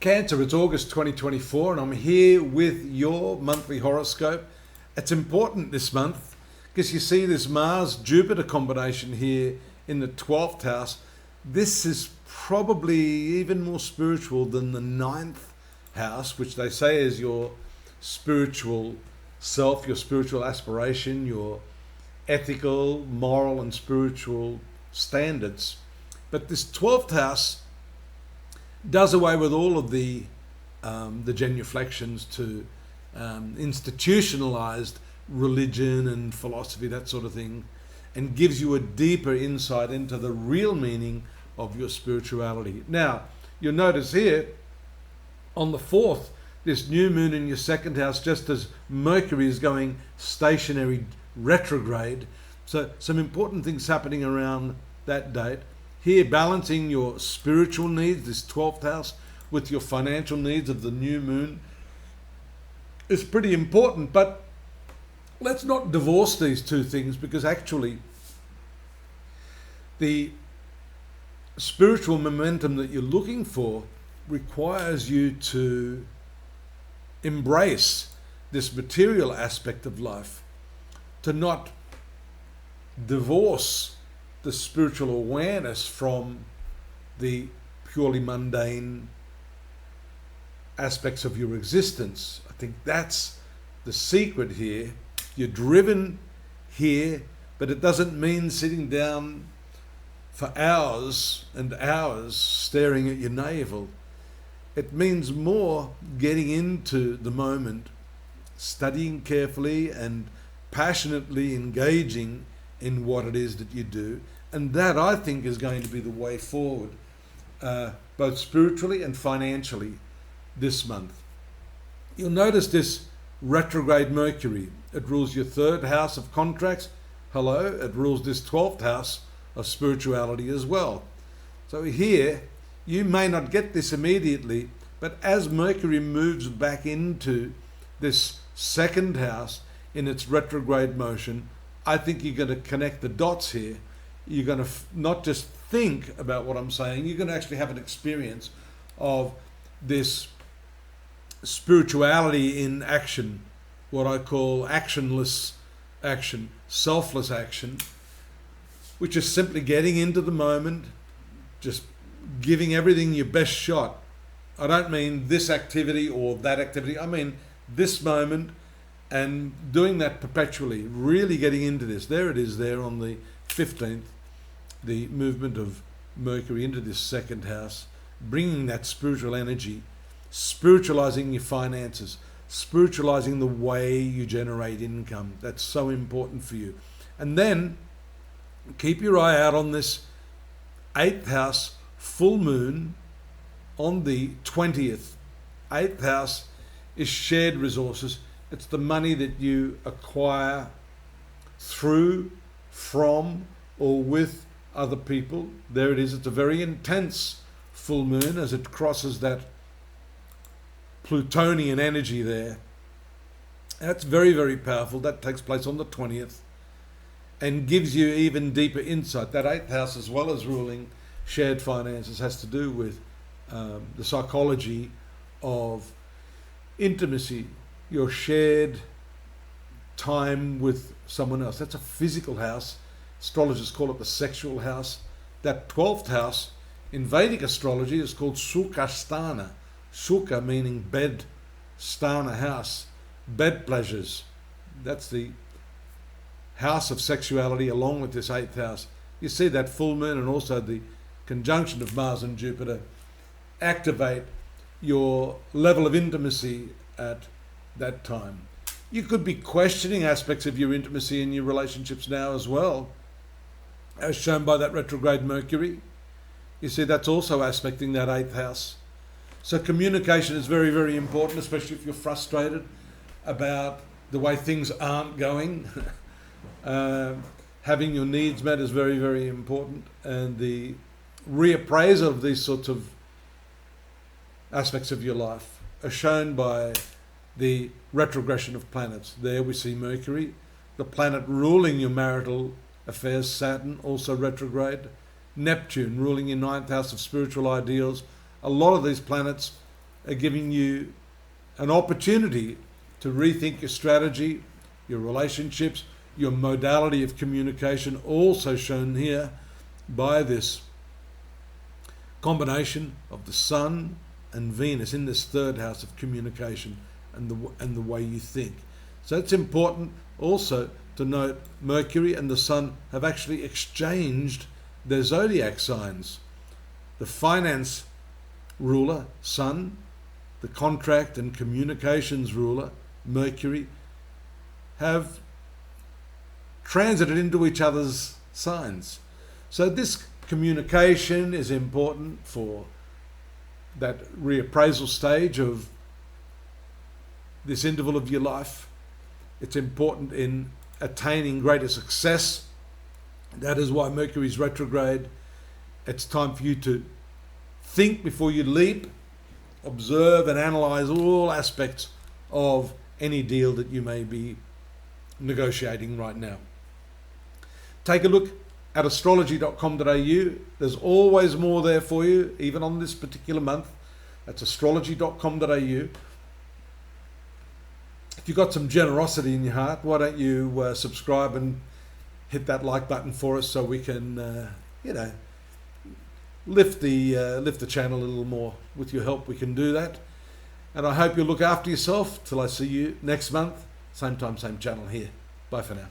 Cancer, it's August 2024 and I'm here with your monthly horoscope. It's important this month because you see this Mars-Jupiter combination here in the 12th house. This is probably even more spiritual than the 9th house, which they say is your spiritual self, your spiritual aspiration, your ethical, moral and spiritual standards. But this 12th house does away with all of the genuflections to institutionalized religion and philosophy, that sort of thing, and gives you a deeper insight into the real meaning of your spirituality. Now, you'll notice here on the 4th, this new moon in your 2nd house, just as Mercury is going stationary retrograde. So some important things happening around that date. Here, balancing your spiritual needs, this 12th house, with your financial needs of the new moon is pretty important. But let's not divorce these two things, because actually the spiritual momentum that you're looking for requires you to embrace this material aspect of life, to not divorce the spiritual awareness from the purely mundane aspects of your existence. I think that's the secret here. You're driven here, but it doesn't mean sitting down for hours and hours staring at your navel. It means more getting into the moment, studying carefully and passionately engaging in what it is that you do. And that, I think, is going to be the way forward, both spiritually and financially this month. You'll notice this retrograde Mercury. It rules your 3rd house of contracts. Hello, it rules this 12th house of spirituality as well. So here, you may not get this immediately, but as Mercury moves back into this 2nd house in its retrograde motion, I think you're going to connect the dots here. You're going to not just think about what I'm saying, you're going to actually have an experience of this spirituality in action, what I call actionless action, selfless action, which is simply getting into the moment, just giving everything your best shot. I don't mean this activity or that activity, I mean this moment, and doing that perpetually, really getting into this. There it is there on the 15th, the movement of Mercury into this 2nd house, bringing that spiritual energy, spiritualizing your finances, spiritualizing the way you generate income. That's so important for you. And then keep your eye out on this 8th house full moon on the 20th. 8th house is shared resources. It's the money that you acquire through, from, or with other people. There it is. It's a very intense full moon as it crosses that Plutonian energy there. That's very, very powerful. That takes place on the 20th and gives you even deeper insight. That 8th house, as well as ruling shared finances, has to do with the psychology of intimacy, your shared time with someone else. That's a physical house. Astrologers call it the sexual house. That 12th house in Vedic astrology is called Sukhasthana. Sukha meaning bed, sthana house, bed pleasures. That's the house of sexuality along with this 8th house. You see that full moon and also the conjunction of Mars and Jupiter activate your level of intimacy at that time. You could be questioning aspects of your intimacy in your relationships now as well, as shown by that retrograde Mercury. You see, that's also aspecting that 8th house. So communication is very, very important, especially if you're frustrated about the way things aren't going. Having your needs met is very, very important. And the reappraisal of these sorts of aspects of your life are shown by the retrogression of planets. There we see Mercury, the planet ruling your marital affairs, Saturn, also retrograde. Neptune ruling your 9th house of spiritual ideals. A lot of these planets are giving you an opportunity to rethink your strategy, your relationships, your modality of communication, also shown here by this combination of the Sun and Venus in this third house of communication and the way you think. So it's important also to note Mercury and the Sun have actually exchanged their zodiac signs. The finance ruler, Sun, the contract and communications ruler, Mercury, have transited into each other's signs. So this communication is important for that reappraisal stage of this interval of your life. It's important in attaining greater success. That is why Mercury is retrograde. It's time for you to think before you leap, observe and analyze all aspects of any deal that you may be negotiating right now. Take a look at astrology.com.au. There's always more there for you, even on this particular month. That's astrology.com.au. If you've got some generosity in your heart, why don't you subscribe and hit that like button for us so we can, lift the channel a little more. With your help, we can do that. And I hope you'll look after yourself till I see you next month. Same time, same channel here. Bye for now.